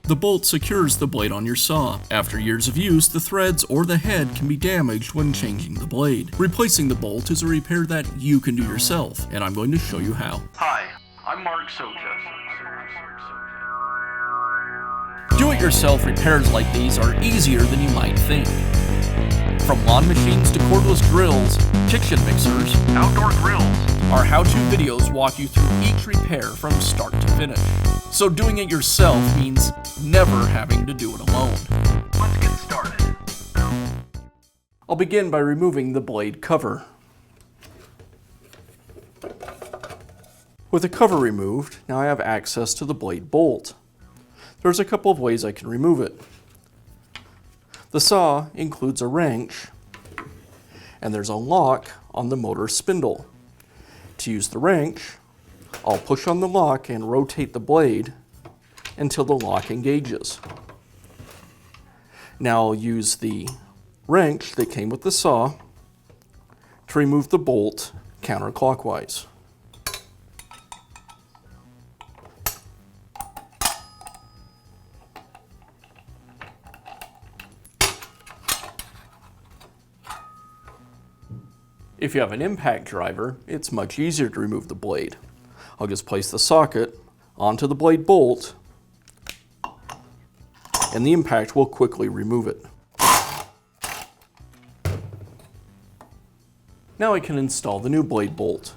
The bolt secures the blade on your saw. After years of use, the threads or the head can be damaged when changing the blade. Replacing the bolt is a repair that you can do yourself, and I'm going to show you how. Hi, I'm Mark Socha. Do-it-yourself repairs like these are easier than you might think. From lawn machines to cordless drills, kitchen mixers, Outdoor grills. our how-to videos walk you through each repair from start to finish. So doing it yourself means never having to do it alone. Let's get started. I'll begin by removing the blade cover. With the cover removed, now I have access to the blade bolt. There's a couple of ways I can remove it. The saw includes a wrench, and there's a lock on the motor spindle. To use the wrench, I'll push on the lock and rotate the blade until the lock engages. Now I'll use the wrench that came with the saw to remove the bolt counterclockwise. If you have an impact driver, it's much easier to remove the blade. I'll just place the socket onto the blade bolt, and the impact will quickly remove it. Now I can install the new blade bolt.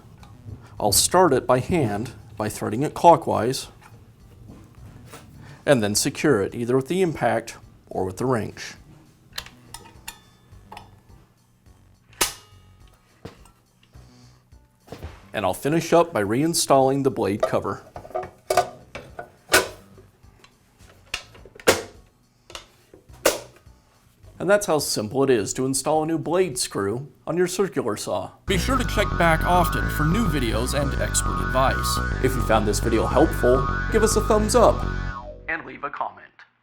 I'll start it by hand by threading it clockwise, and then secure it either with the impact or with the wrench. And I'll finish up by reinstalling the blade cover. And that's how simple it is to install a new blade screw on your circular saw. Be sure to check back often for new videos and expert advice. If you found this video helpful, give us a thumbs up And leave a comment.